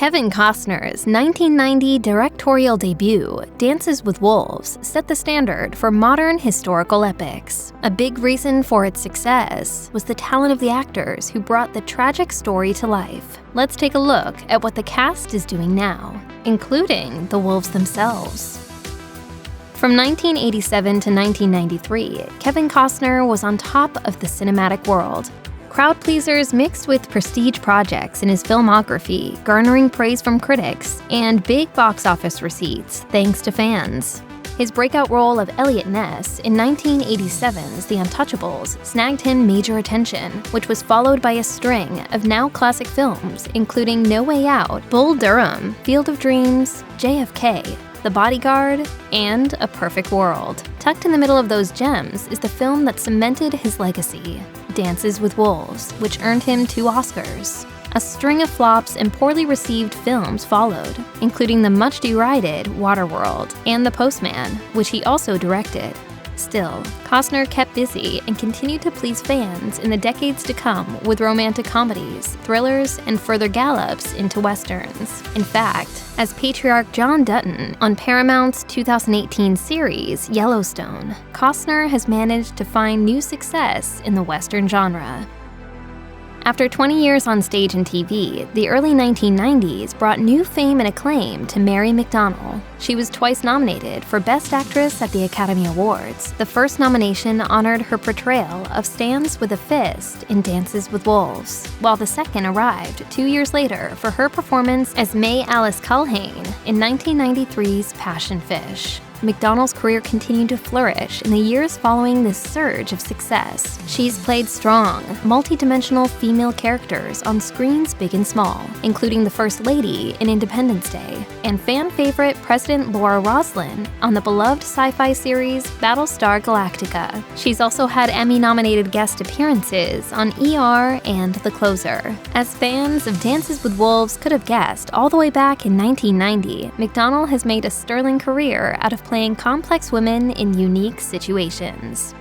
Kevin Costner's 1990 directorial debut, Dances with Wolves, set the standard for modern historical epics. A big reason for its success was the talent of the actors who brought the tragic story to life. Let's take a look at what the cast is doing now, including the wolves themselves. From 1987 to 1993, Kevin Costner was on top of the cinematic world. Crowd pleasers mixed with prestige projects in his filmography, garnering praise from critics, and big box office receipts thanks to fans. His breakout role of Elliot Ness in 1987's The Untouchables snagged him major attention, which was followed by a string of now classic films, including No Way Out, Bull Durham, Field of Dreams, JFK, The Bodyguard, and A Perfect World. Tucked in the middle of those gems is the film that cemented his legacy, Dances with Wolves, which earned him 2 Oscars. A string of flops and poorly received films followed, including the much-derided Waterworld and The Postman, which he also directed. Still, Costner kept busy and continued to please fans in the decades to come with romantic comedies, thrillers, and further gallops into westerns. In fact, as patriarch John Dutton on Paramount's 2018 series Yellowstone, Costner has managed to find new success in the western genre. After 20 years on stage and TV, the early 1990s brought new fame and acclaim to Maury McDonnell. She was twice nominated for Best Actress at the Academy Awards. The first nomination honored her portrayal of Stands with a Fist in Dances with Wolves, while the second arrived 2 years later for her performance as May Alice Culhane in 1993's Passion Fish. McDonnell's career continued to flourish in the years following this surge of success. She's played strong, multi-dimensional female characters on screens big and small, including the First Lady in Independence Day, and fan favorite President Laura Roslin on the beloved sci-fi series Battlestar Galactica. She's also had Emmy-nominated guest appearances on ER and The Closer. As fans of Dances with Wolves could have guessed all the way back in 1990, McDonnell has made a sterling career out of playing complex women in unique situations.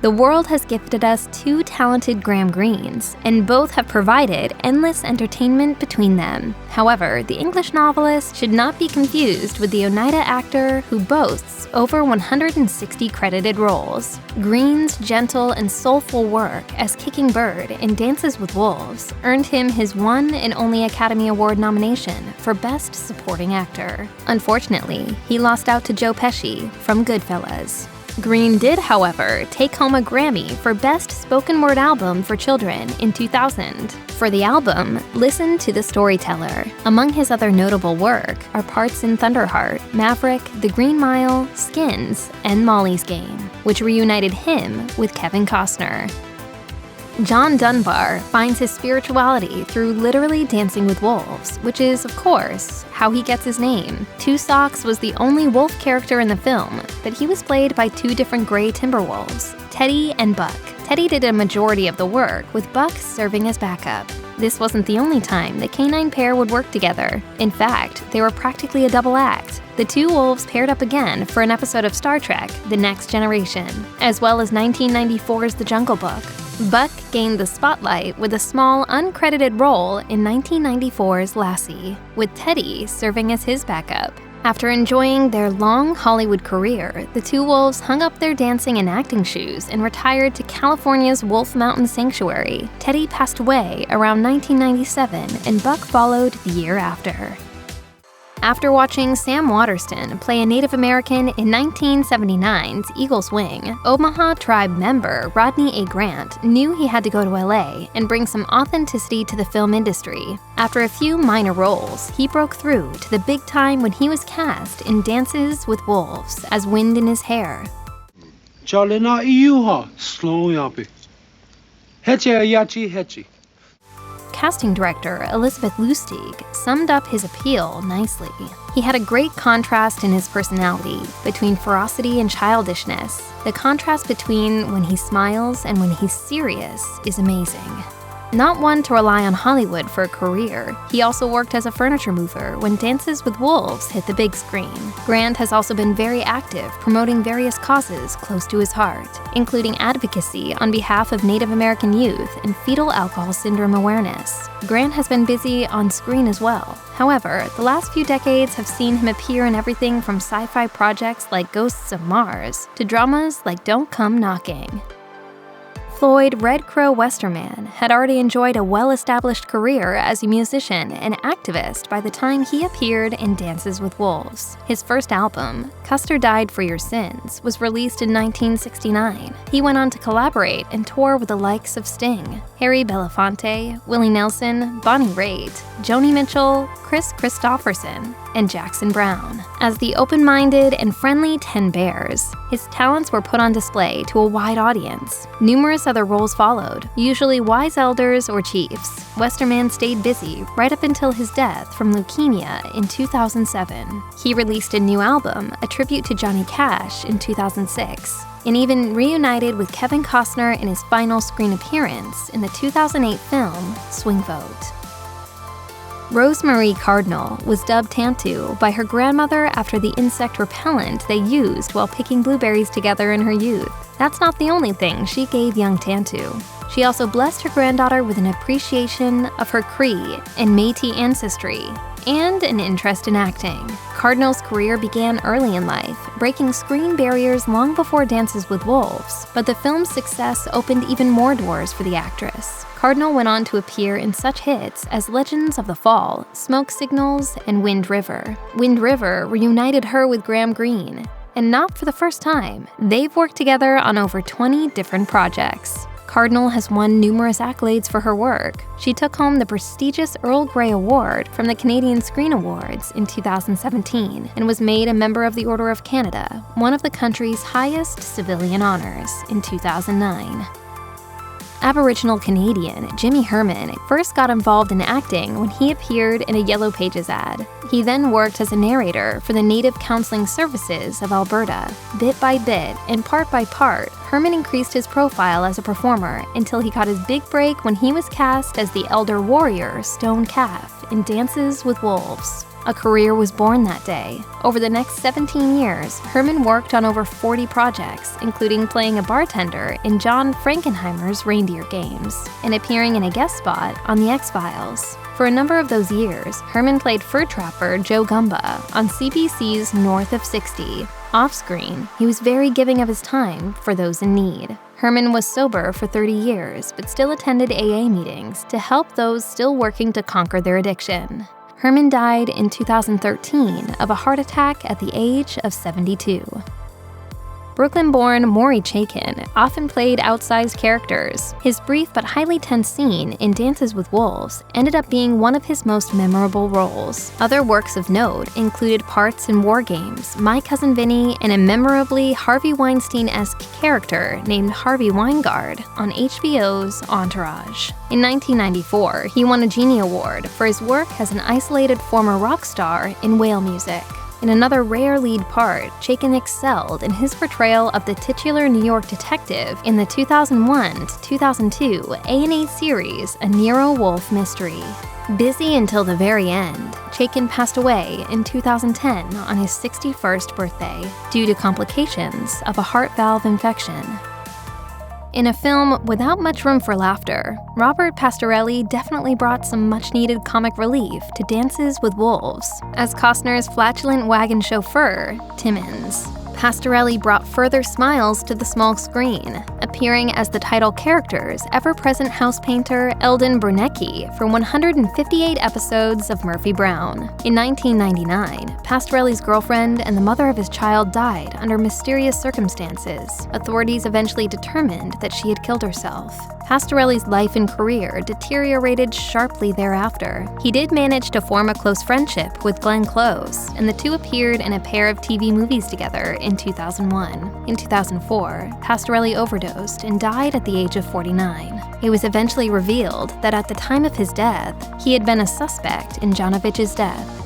The world has gifted us 2 talented Graham Greenes, and both have provided endless entertainment between them. However, the English novelist should not be confused with the Oneida actor who boasts over 160 credited roles. Greene's gentle and soulful work as Kicking Bird in Dances with Wolves earned him his one and only Academy Award nomination for Best Supporting Actor. Unfortunately, he lost out to Joe Pesci from Goodfellas. Greene did, however, take home a Grammy for Best Spoken Word Album for Children in 2000. For the album, Listen to the Storyteller. Among his other notable work are parts in Thunderheart, Maverick, The Green Mile, Skins, and Molly's Game, which reunited him with Kevin Costner. John Dunbar finds his spirituality through literally dancing with wolves, which is, of course, how he gets his name. Two Socks was the only wolf character in the film, but he was played by 2 different gray timber wolves, Teddy and Buck. Teddy did a majority of the work, with Buck serving as backup. This wasn't the only time the canine pair would work together. In fact, they were practically a double act. The 2 wolves paired up again for an episode of Star Trek, The Next Generation, as well as 1994's The Jungle Book. Buck gained the spotlight with a small, uncredited role in 1994's Lassie, with Teddy serving as his backup. After enjoying their long Hollywood career, the 2 wolves hung up their dancing and acting shoes and retired to California's Wolf Mountain Sanctuary. Teddy passed away around 1997, and Buck followed the year after. After watching Sam Waterston play a Native American in 1979's Eagle's Wing, Omaha Tribe member Rodney A. Grant knew he had to go to LA and bring some authenticity to the film industry. After a few minor roles, he broke through to the big time when he was cast in Dances with Wolves as Wind in His Hair. Casting director Elizabeth Lustig summed up his appeal nicely. He had a great contrast in his personality between ferocity and childishness. The contrast between when he smiles and when he's serious is amazing. Not one to rely on Hollywood for a career, he also worked as a furniture mover when Dances with Wolves hit the big screen. Grant has also been very active promoting various causes close to his heart, including advocacy on behalf of Native American youth and fetal alcohol syndrome awareness. Grant has been busy on screen as well. However, the last few decades have seen him appear in everything from sci-fi projects like Ghosts of Mars to dramas like Don't Come Knocking. Floyd Red Crow Westerman had already enjoyed a well-established career as a musician and activist by the time he appeared in Dances with Wolves. His first album, Custer Died for Your Sins, was released in 1969. He went on to collaborate and tour with the likes of Sting, Harry Belafonte, Willie Nelson, Bonnie Raitt, Joni Mitchell, Chris Christopherson, and Jackson Browne. As the open-minded and friendly 10 Bears, his talents were put on display to a wide audience. Numerous other roles followed, usually wise elders or chiefs. Westerman stayed busy right up until his death from leukemia in 2007. He released a new album, a tribute to Johnny Cash, in 2006, and even reunited with Kevin Costner in his final screen appearance in the 2008 film Swing Vote. Rosemary Cardinal was dubbed Tantoo by her grandmother after the insect repellent they used while picking blueberries together in her youth. That's not the only thing she gave young Tantoo. She also blessed her granddaughter with an appreciation of her Cree and Métis ancestry, and an interest in acting. Cardinal's career began early in life, breaking screen barriers long before Dances with Wolves, but the film's success opened even more doors for the actress. Cardinal went on to appear in such hits as Legends of the Fall, Smoke Signals, and Wind River. Wind River reunited her with Graham Greene, and not for the first time, they've worked together on over 20 different projects. Cardinal has won numerous accolades for her work. She took home the prestigious Earl Grey Award from the Canadian Screen Awards in 2017 and was made a member of the Order of Canada, one of the country's highest civilian honors, in 2009. Aboriginal Canadian Jimmy Herman first got involved in acting when he appeared in a Yellow Pages ad. He then worked as a narrator for the Native Counseling Services of Alberta. Bit by bit and part by part, Herman increased his profile as a performer until he got his big break when he was cast as the elder warrior Stone Calf in Dances with Wolves. A career was born that day. Over the next 17 years, Herman worked on over 40 projects, including playing a bartender in John Frankenheimer's Reindeer Games and appearing in a guest spot on The X-Files. For a number of those years, Herman played fur trapper Joe Gumba on CBC's North of 60. Off-screen, he was very giving of his time for those in need. Herman was sober for 30 years, but still attended AA meetings to help those still working to conquer their addiction. Herman died in 2013 of a heart attack at the age of 72. Brooklyn-born Maury Chaykin often played outsized characters. His brief but highly tense scene in Dances with Wolves ended up being one of his most memorable roles. Other works of note included parts in War Games, My Cousin Vinny, and a memorably Harvey Weinstein-esque character named Harvey Weingard on HBO's Entourage. In 1994, he won a Genie Award for his work as an isolated former rock star in whale music. In another rare lead part, Chaykin excelled in his portrayal of the titular New York detective in the 2001-2002 A&E series A Nero Wolfe Mystery. Busy until the very end, Chaykin passed away in 2010 on his 61st birthday due to complications of a heart valve infection. In a film without much room for laughter, Robert Pastorelli definitely brought some much-needed comic relief to Dances with Wolves as Costner's flatulent wagon chauffeur, Timmons. Pastorelli brought further smiles to the small screen, appearing as the title character's ever-present house painter Eldon Brunecki for 158 episodes of Murphy Brown. In 1999, Pastorelli's girlfriend and the mother of his child died under mysterious circumstances. Authorities eventually determined that she had killed herself. Pastorelli's life and career deteriorated sharply thereafter. He did manage to form a close friendship with Glenn Close, and the two appeared in a pair of TV movies together in 2001. In 2004, Pastorelli overdosed and died at the age of 49. It was eventually revealed that at the time of his death, he had been a suspect in Janovich's death.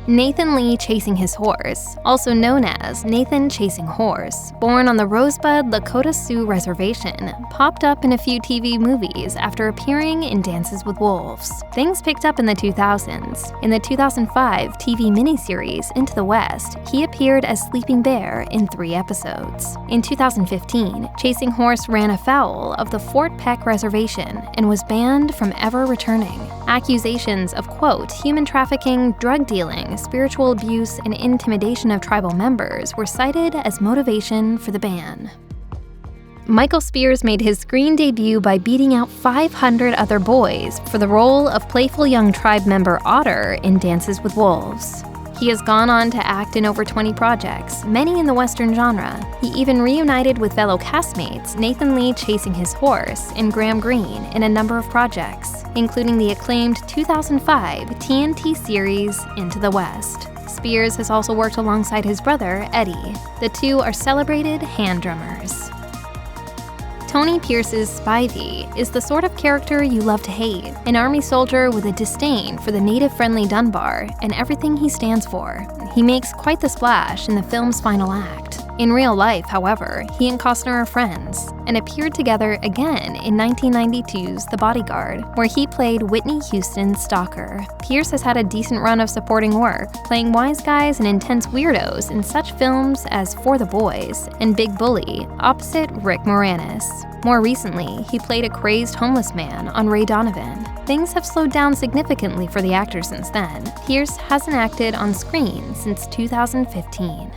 Nathan Lee Chasing His Horse, also known as Nathan Chasing Horse, born on the Rosebud Lakota Sioux Reservation, popped up in a few TV movies after appearing in Dances with Wolves. Things picked up in the 2000s. In the 2005 TV miniseries Into the West, he appeared as Sleeping Bear in 3 episodes. In 2015, Chasing Horse ran afoul of the Fort Peck Reservation and was banned from ever returning. Accusations of, quote, human trafficking, drug dealing, spiritual abuse, and intimidation of tribal members were cited as motivation for the ban. Michael Spears made his screen debut by beating out 500 other boys for the role of playful young tribe member Otter in Dances with Wolves. He has gone on to act in over 20 projects, many in the Western genre. He even reunited with fellow castmates Nathan Lee Chasing His Horse and Graham Greene in a number of projects, including the acclaimed 2005 TNT series Into the West. Spears has also worked alongside his brother, Eddie. The two are celebrated hand drummers. Tony Pierce's Spivey is the sort of character you love to hate, an army soldier with a disdain for the native-friendly Dunbar and everything he stands for. He makes quite the splash in the film's final act. In real life, however, he and Costner are friends, and appeared together again in 1992's The Bodyguard, where he played Whitney Houston's stalker. Pierce has had a decent run of supporting work, playing wise guys and intense weirdos in such films as For the Boys and Big Bully, opposite Rick Moranis. More recently, he played a crazed homeless man on Ray Donovan. Things have slowed down significantly for the actor since then. Pierce hasn't acted on screen since 2015.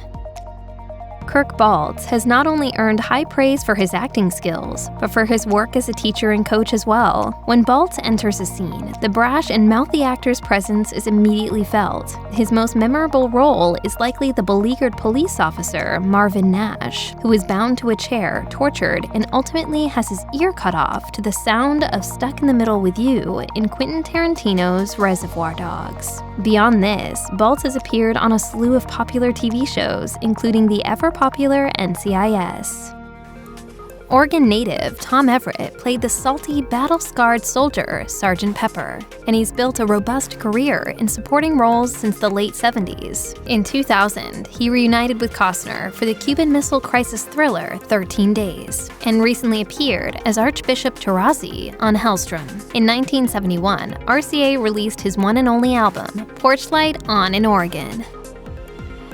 Kirk Baltz has not only earned high praise for his acting skills, but for his work as a teacher and coach as well. When Baltz enters a scene, the brash and mouthy actor's presence is immediately felt. His most memorable role is likely the beleaguered police officer, Marvin Nash, who is bound to a chair, tortured, and ultimately has his ear cut off to the sound of Stuck in the Middle with You in Quentin Tarantino's Reservoir Dogs. Beyond this, Baltz has appeared on a slew of popular TV shows, including the ever-popular NCIS. Oregon native Tom Everett played the salty, battle-scarred soldier, Sergeant Pepper, and he's built a robust career in supporting roles since the late 70s. In 2000, he reunited with Costner for the Cuban Missile Crisis thriller 13 Days, and recently appeared as Archbishop Tarazi on Hellstrom. In 1971, RCA released his one and only album, Porchlight On in Oregon.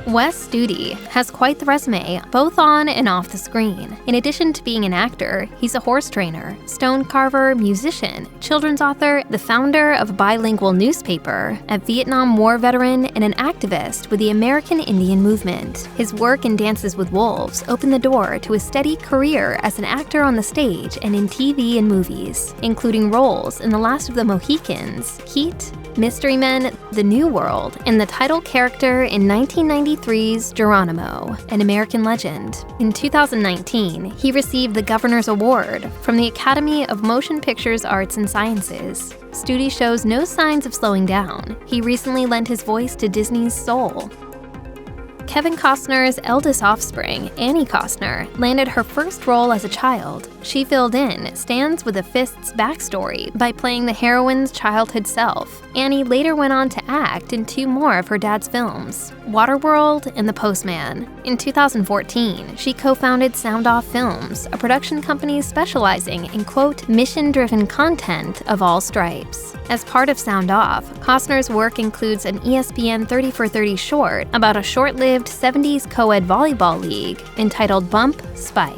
Wes Studi has quite the resume, both on and off the screen. In addition to being an actor, he's a horse trainer, stone carver, musician, children's author, the founder of a bilingual newspaper, a Vietnam War veteran, and an activist with the American Indian movement. His work in Dances with Wolves opened the door to a steady career as an actor on the stage and in TV and movies, including roles in The Last of the Mohicans, Heat, Mystery Men, The New World, and the title character in 1993's Geronimo, an American legend. In 2019, he received the Governor's Award from the Academy of Motion Pictures Arts and Sciences. Studi shows no signs of slowing down. He recently lent his voice to Disney's Soul. Kevin Costner's eldest offspring, Annie Costner, landed her first role as a child. She filled in Stands with a Fist's backstory by playing the heroine's childhood self. Annie later went on to act in 2 more of her dad's films, Waterworld and The Postman. In 2014, she co-founded Sound Off Films, a production company specializing in, quote, mission-driven content of all stripes. As part of Sound Off, Costner's work includes an ESPN 30 for 30 short about a short-lived 70s co-ed volleyball league entitled Bump Spike.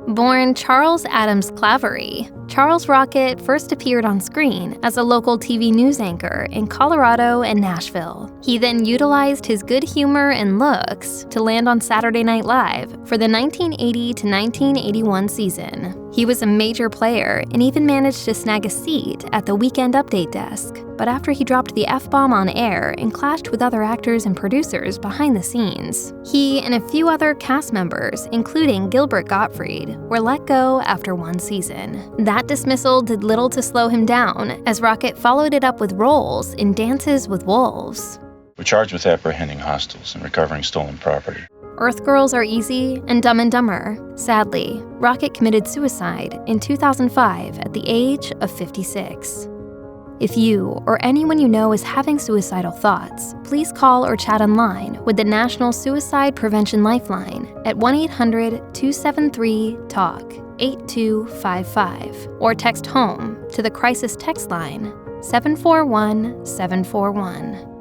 Born Charles Adams Clavery, Charles Rocket first appeared on screen as a local TV news anchor in Colorado and Nashville. He then utilized his good humor and looks to land on Saturday Night Live for the 1980 to 1981 season. He was a major player and even managed to snag a seat at the Weekend Update desk. But after he dropped the F-bomb on air and clashed with other actors and producers behind the scenes, he and a few other cast members, including Gilbert Gottfried, were let go after 1 season. That dismissal did little to slow him down, as Rocket followed it up with roles in Dances with Wolves. We're charged with apprehending hostiles and recovering stolen property. Earth Girls Are Easy, and Dumb and Dumber. Sadly, Rocket committed suicide in 2005 at the age of 56. If you or anyone you know is having suicidal thoughts, please call or chat online with the National Suicide Prevention Lifeline at 1-800-273-TALK 8255 or text HOME to the crisis text line 741-741.